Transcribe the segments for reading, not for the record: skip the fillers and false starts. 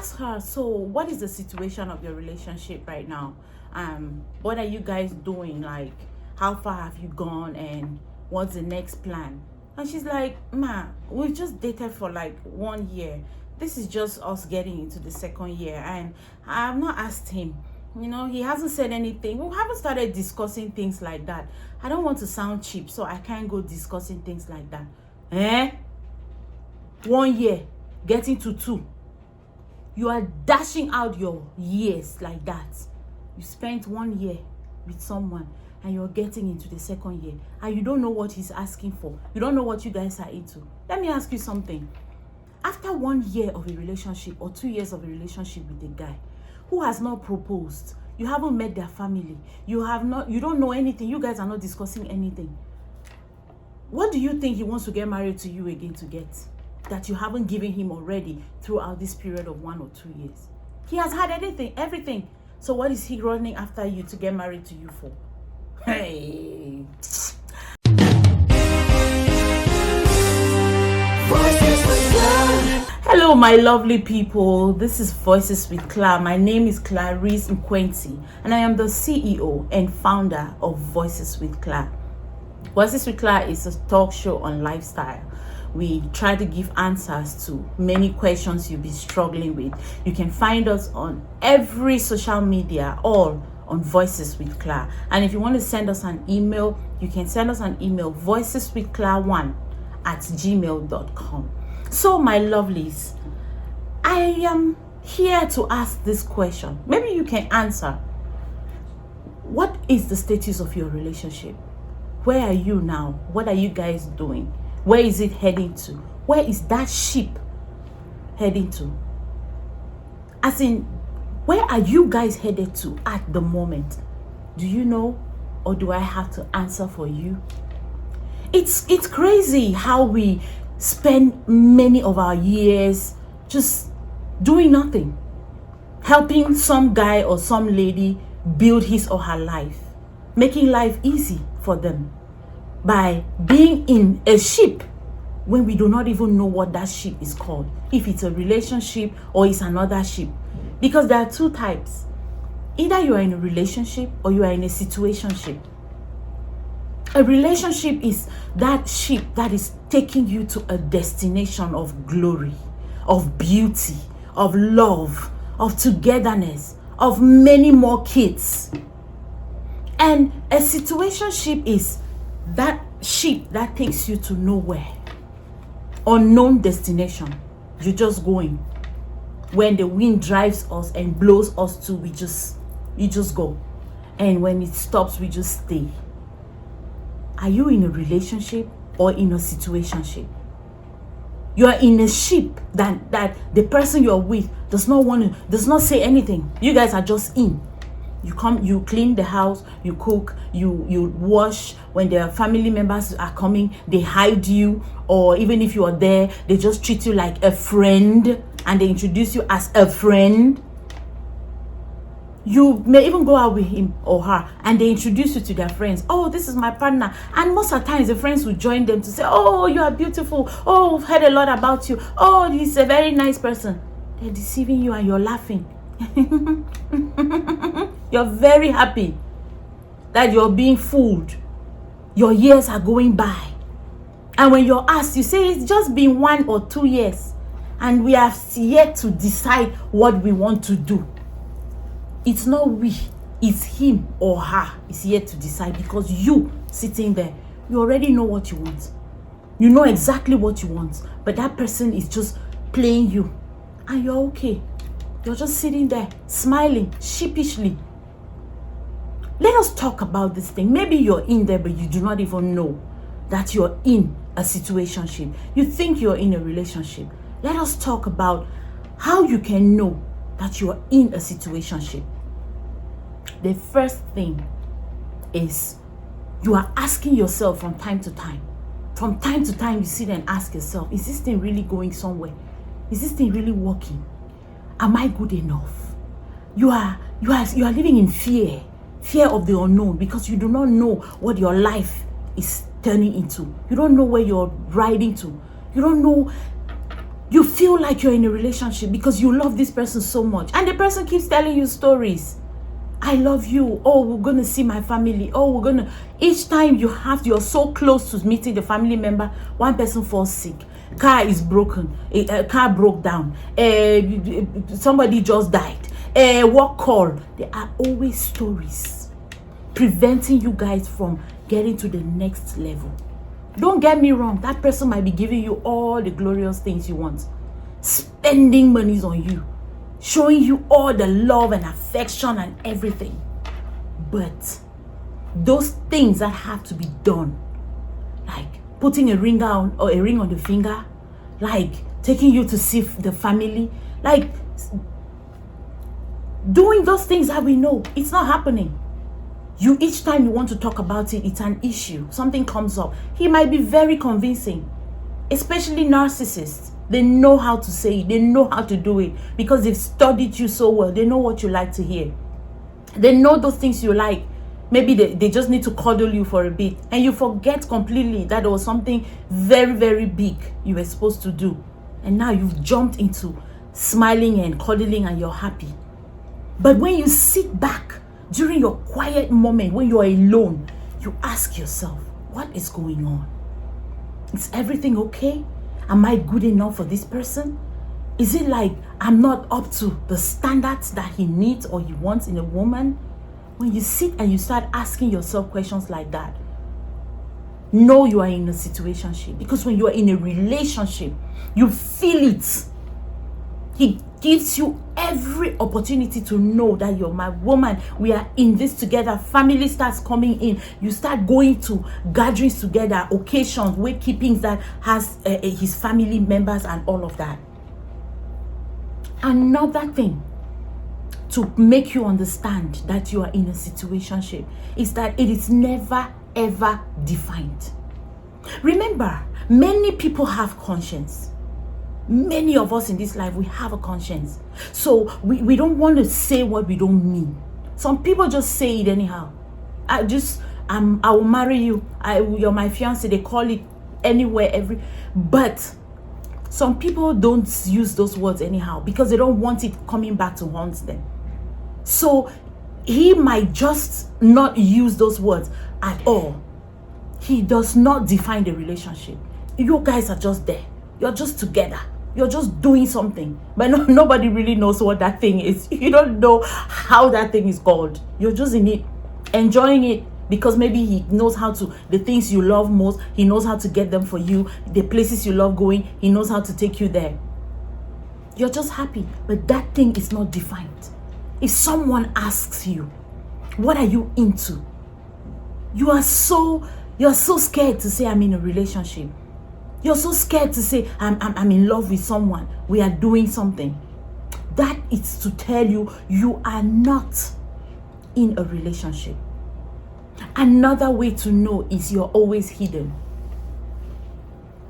asked her, so what is the situation of your relationship right now? What are you guys doing? Like, how far have you gone and what's the next plan? And she's like, ma, we've just dated for like 1 year. This is just us getting into the second year, and I've not asked him. He hasn't said anything. We haven't started discussing things like that. I don't want to sound cheap, so I can't go discussing things like that. 1 year, getting to 2. You are dashing out your years like that. You spent 1 year with someone and you're getting into the second year, and you don't know what he's asking for. You don't know what you guys are into. Let me ask you something. After 1 year of a relationship or 2 years of a relationship with a guy who has not proposed, you haven't met their family, you don't know anything, you guys are not discussing anything, what do you think he wants to get married to you again to get that you haven't given him already throughout this period of 1 or 2 years? He has had everything. So what is he running after you to get married to you for? Hey. Hello, my lovely people. This is Voices with Cla. My name is Clarice Nkwenti, and I am the CEO and founder of Voices with Cla. Voices with Cla is a talk show on lifestyle. We try to give answers to many questions you'll be struggling with. You can find us on every social media, all on Voices with Cla. And if you want to send us an email, you can send us an email, voiceswithcla1@gmail.com. So, my lovelies, I am here to ask this question. Maybe you can answer. What is the status of your relationship? Where are you now? What are you guys doing? Where is it heading to? Where is that ship heading to? As in, where are you guys headed to at the moment? Do you know, or do I have to answer for you? It's crazy how we spend many of our years just doing nothing, helping some guy or some lady build his or her life, making life easy for them by being in a ship when we do not even know what that ship is called, if it's a relationship or it's another ship. Because there are 2 types. Either you are in a relationship or you are in a situationship. A relationship is that ship that is taking you to a destination of glory, of beauty, of love, of togetherness, of many more kids. And a situationship is that ship that takes you to nowhere, unknown destination. You're just going. When the wind drives us and blows us to, we just go. And when it stops, we just stay. Are you in a relationship or in a situationship? You are in a ship that the person you're with does not say anything. You guys are just in. You come, you clean the house, you cook, you wash. When their family members are coming, they hide you, or even if you are there, they just treat you like a friend and they introduce you as a friend. You may even go out with him or her and they introduce you to their friends. Oh, this is my partner. And most of the times the friends will join them to say, oh, you are beautiful. Oh, I've heard a lot about you. Oh, he's a very nice person. They're deceiving you and you're laughing. You're very happy that you're being fooled. Your years are going by. And when you're asked, you say it's just been 1 or 2 years. And we have yet to decide what we want to do. It's not we, it's him or her is yet to decide, because you sitting there, you already know what you want. You know exactly what you want, but that person is just playing you and you're okay. You're just sitting there, smiling sheepishly. Let us talk about this thing. Maybe you're in there, but you do not even know that you're in a situationship. You think you're in a relationship. Let us talk about how you can know that you're in a situationship. The first thing is you are asking yourself from time to time. From time to time, you sit and ask yourself, is this thing really going somewhere? Is this thing really working? Am I good enough? You are living in fear of the unknown, because you do not know what your life is turning into. You don't know where you're riding to. You don't know You feel like you're in a relationship because you love this person so much, and the person keeps telling you stories. I love you. Oh, we're gonna see my family. Oh, we're gonna. Each time you're so close to meeting the family member, one person falls sick. Car is broken. Car broke down. Somebody just died. Work call. There are always stories preventing you guys from getting to the next level. Don't get me wrong, that person might be giving you all the glorious things you want, spending monies on you, showing you all the love and affection and everything. But those things that have to be done, like putting a ring on the finger, like taking you to see the family, like doing those things that we know, it's not happening. Each time you want to talk about it, it's an issue. Something comes up. He might be very convincing, especially narcissists. They know how to say it. They know how to do it because they've studied you so well. They know what you like to hear. They know those things you like. Maybe they just need to cuddle you for a bit, and you forget completely that there was something very, very big you were supposed to do. And now you've jumped into smiling and cuddling and you're happy. But when you sit back during your quiet moment, when you're alone, you ask yourself, what is going on? Is everything okay? Am I good enough for this person? Is it like I'm not up to the standards that he needs or he wants in a woman? When you sit and you start asking yourself questions like that, know you are in a situationship. Because when you are in a relationship, you feel it. He gives you every opportunity to know that you're my woman. We are in this together. Family starts coming in. You start going to gatherings together, occasions, wakekeepings that has his family members and all of that. Another thing to make you understand that you are in a situationship is that it is never ever defined. Remember, many people have conscience. Many of us in this life, we have a conscience. So we don't want to say what we don't mean. Some people just say it anyhow. I will marry you. You're my fiance. They call it anywhere, but some people don't use those words anyhow because they don't want it coming back to haunt them. So he might just not use those words at all. He does not define the relationship. You guys are just there. You're just together. You're just doing something, but nobody really knows what that thing is. You don't know how that thing is called. You're just in it, enjoying it, because maybe he knows how to, the things you love most, he knows how to get them for you. The places you love going, he knows how to take you there. You're just happy, but that thing is not defined. If someone asks you, what are you into? You're so scared to say I'm in a relationship. You're so scared to say, I'm in love with someone. We are doing something. That is to tell you, you are not in a relationship. Another way to know is you're always hidden.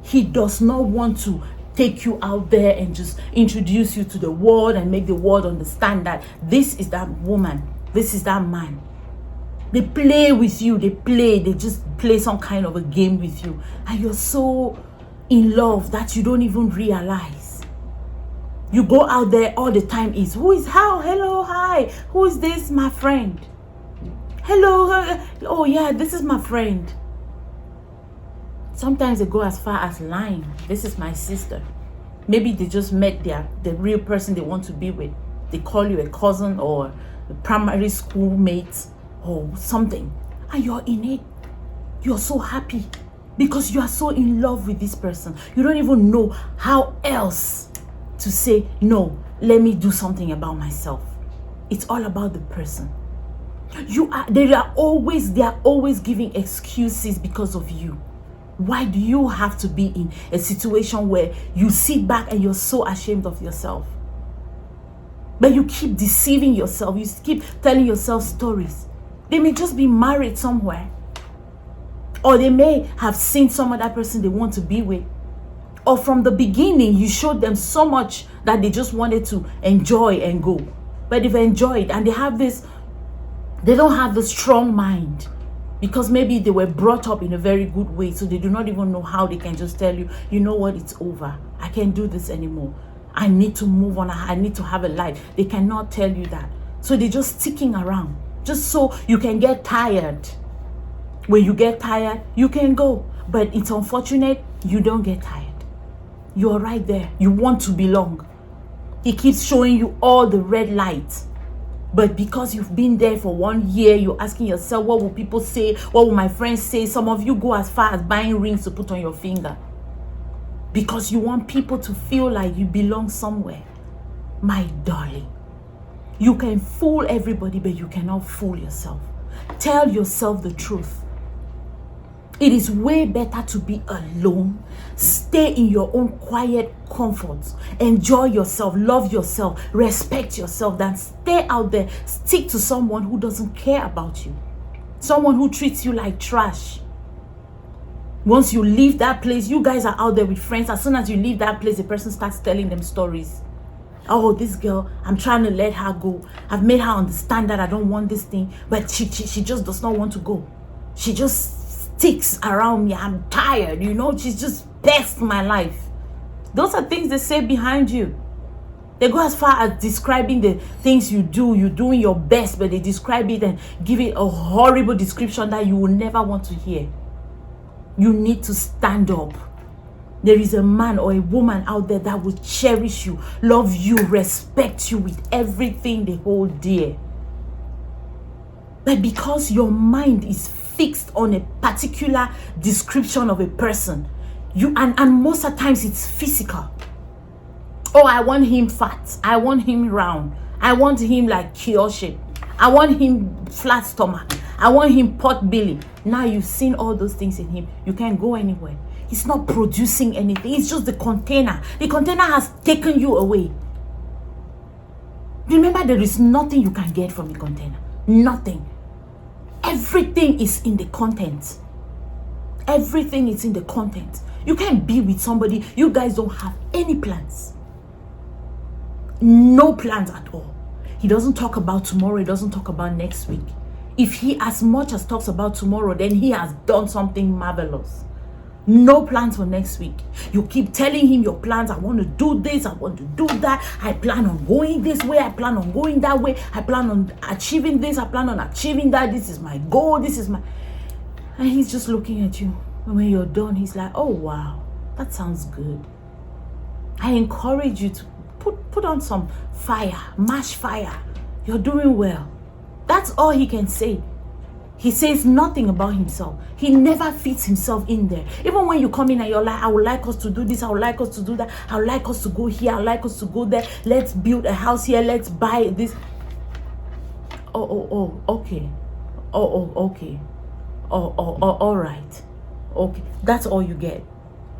He does not want to take you out there and just introduce you to the world and make the world understand that this is that woman, this is that man. They play with you, they just play some kind of a game with you. And you're so in love that you don't even realize. You go out there all the time is, who is how? Hello, hi. Who is this? My friend. Hello. Oh yeah, this is my friend. Sometimes they go as far as lying. This is my sister. Maybe they just met the real person they want to be with. They call you a cousin or a primary school mate or something. And you're in it. You're so happy because you are so in love with this person. You don't even know how else to say, no, let me do something about myself. It's all about the person. They are always giving excuses because of you. Why do you have to be in a situation where you sit back and you're so ashamed of yourself? But you keep deceiving yourself. You keep telling yourself stories. They may just be married somewhere. Or they may have seen some other person they want to be with. Or from the beginning, you showed them so much that they just wanted to enjoy and go. But they've enjoyed and they don't have the strong mind Because maybe they were brought up in a very good way, so they do not even know how they can just tell you, you know what, it's over. I can't do this anymore. I need to move on. I need to have a life. They cannot tell you that. So they're just sticking around, just so you can get tired. When you get tired, you can go. But it's unfortunate, you don't get tired. You're right there. You want to belong. He keeps showing you all the red lights. But because you've been there for 1 year, you're asking yourself, what will people say? What will my friends say? Some of you go as far as buying rings to put on your finger. Because you want people to feel like you belong somewhere. My darling, you can fool everybody, but you cannot fool yourself. Tell yourself the truth. It is way better to be alone, stay in your own quiet comforts, enjoy yourself, love yourself, respect yourself, than stay out there, stick to someone who doesn't care about you, someone who treats you like trash. Once you leave that place, you guys are out there with friends. As soon as you leave that place, the person starts telling them stories. Oh, this girl, I'm trying to let her go. I've made her understand that I don't want this thing, but she just does not want to go. She just sticks around me. I'm tired, she's just best my life. Those are things they say behind you. They go as far as describing the things you do. You're doing your best, but they describe it and give it a horrible description that you will never want to hear. You need to stand up. There is a man or a woman out there that will cherish you, love you, respect you with everything they hold dear. But because your mind is fixed on a particular description of a person, and most of the times it's physical. Oh, I want him fat. I want him round. I want him like Kyoshi. I want him flat stomach. I want him pot belly. Now you've seen all those things in him. You can't go anywhere. He's not producing anything. It's just the container. The container has taken you away. Remember, there is nothing you can get from the container. Nothing. Everything is in the content. Everything is in the content. You can't be with somebody. You guys don't have any plans. No plans at all. He doesn't talk about tomorrow. He doesn't talk about next week. If he as much as talks about tomorrow, then he has done something marvelous. No plans for next week. You keep telling him your plans. I want to do this. I want to do that. I plan on going this way. I plan on going that way. I plan on achieving this. I plan on achieving that. This is my goal. This is my... And he's just looking at you. And when you're done, he's like, oh, wow, that sounds good. I encourage you to put on some fire. Mash fire. You're doing well. That's all he can say. He says nothing about himself. He never fits himself in there. Even when you come in and you're like, I would like us to do this, I would like us to do that, I would like us to go here, I would like us to go there, let's build a house here, let's buy this. Okay. Okay. All right. Okay. That's all you get.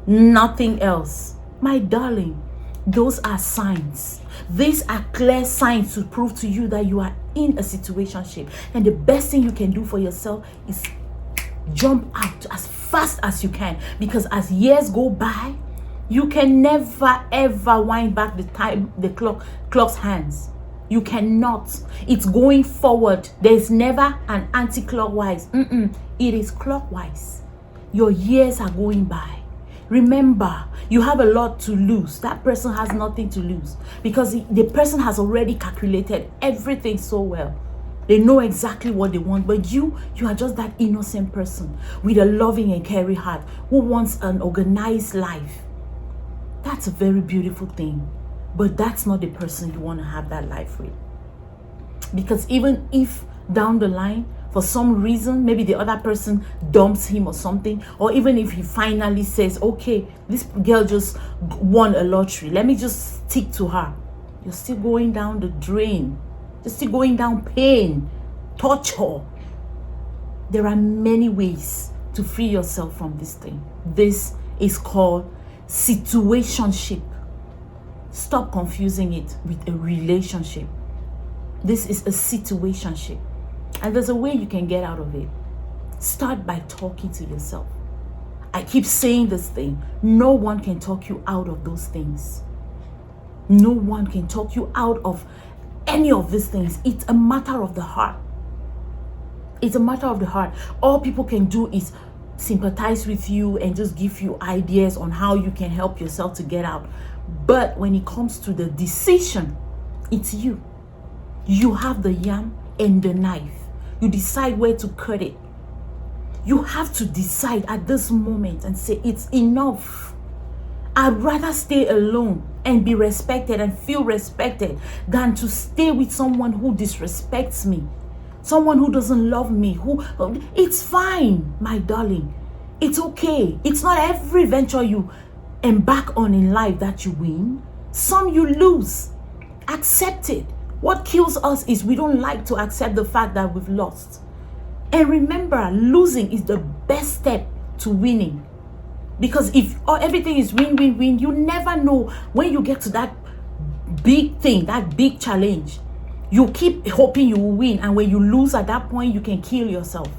Nothing else. My darling, those are signs. These are clear signs to prove to you that you are in a situationship. And the best thing you can do for yourself is jump out as fast as you can. Because as years go by, you can never ever wind back the clock's hands. You cannot. It's going forward. There's never an anti-clockwise. It is clockwise. Your years are going by. Remember, you have a lot to lose. That person has nothing to lose because the person has already calculated everything so well. They know exactly what they want, but you are just that innocent person with a loving and caring heart who wants an organized life. That's a very beautiful thing, but that's not the person you want to have that life with. Because even if down the line, for some reason, maybe the other person dumps him or something, or even if he finally says, okay, this girl just won a lottery, let me just stick to her. You're still going down the drain. You're still going down pain, torture. There are many ways to free yourself from this thing. This is called situationship. Stop confusing it with a relationship. This is a situationship. And there's a way you can get out of it. Start by talking to yourself. I keep saying this thing. No one can talk you out of those things. No one can talk you out of any of these things. It's a matter of the heart. It's a matter of the heart. All people can do is sympathize with you and just give you ideas on how you can help yourself to get out. But when it comes to the decision, it's you. You have the yam and the knife. You decide where to cut it. You have to decide at this moment and say, it's enough. I'd rather stay alone and be respected and feel respected than to stay with someone who disrespects me, someone who doesn't love me. It's fine, my darling. It's okay. It's not every venture you embark on in life that you win. Some you lose. Accept it. What kills us is we don't like to accept the fact that we've lost. And remember, losing is the best step to winning. Because if everything is win, win, win, you never know when you get to that big thing, that big challenge. You keep hoping you will win, and when you lose at that point, you can kill yourself.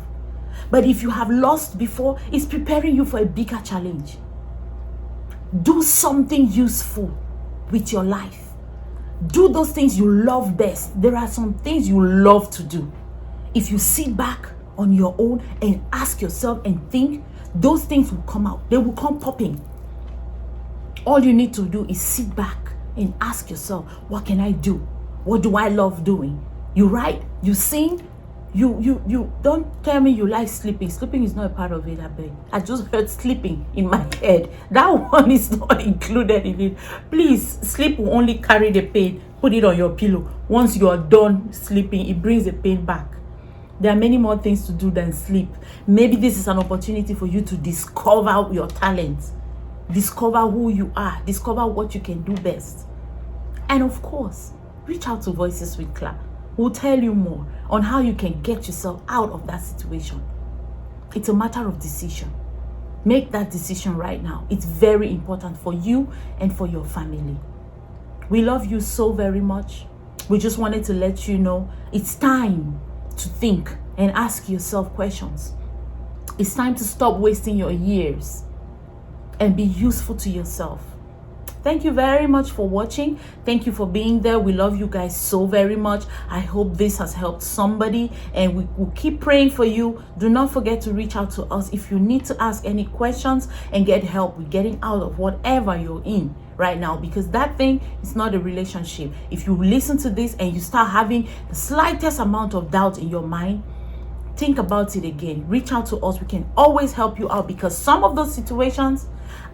But if you have lost before, it's preparing you for a bigger challenge. Do something useful with your life. Do those things you love best. There are some things you love to do. If you sit back on your own and ask yourself and think, those things will come out. They will come popping. All you need to do is sit back and ask yourself, what can I do? What do I love doing? You write, you sing, you don't tell me you like sleeping. Sleeping is not a part of it, I beg. I just heard sleeping in my head. That one is not included in it. Please, sleep will only carry the pain. Put it on your pillow. Once you are done sleeping, it brings the pain back. There are many more things to do than sleep. Maybe this is an opportunity for you to discover your talents. Discover who you are. Discover what you can do best. And of course, reach out to Voices with Cla. We'll tell you more on how you can get yourself out of that situation. It's a matter of decision. Make that decision right now. It's very important for you and for your family. We love you so very much. We just wanted to let you know it's time to think and ask yourself questions. It's time to stop wasting your years and be useful to yourself. Thank you very much for watching. Thank you for being there. We love you guys so very much. I hope this has helped somebody, and we will keep praying for you. Do not forget to reach out to us if you need to ask any questions and get help with getting out of whatever you're in right now, because that thing is not a relationship. If you listen to this and you start having the slightest amount of doubt in your mind, think about it again. Reach out to us. We can always help you out, because some of those situations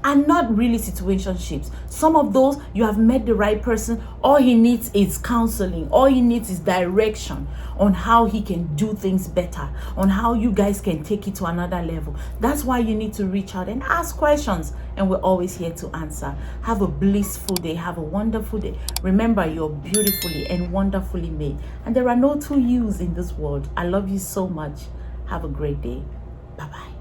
are not really situationships. Some of those, you have met the right person. All he needs is counseling. All he needs is direction on how he can do things better, on how you guys can take it to another level. That's why you need to reach out and ask questions, and we're always here to answer. Have a blissful day. Have a wonderful day. Remember, you're beautifully and wonderfully made, and there are no two yous in this world. I love you so much. Have a great day. Bye-bye.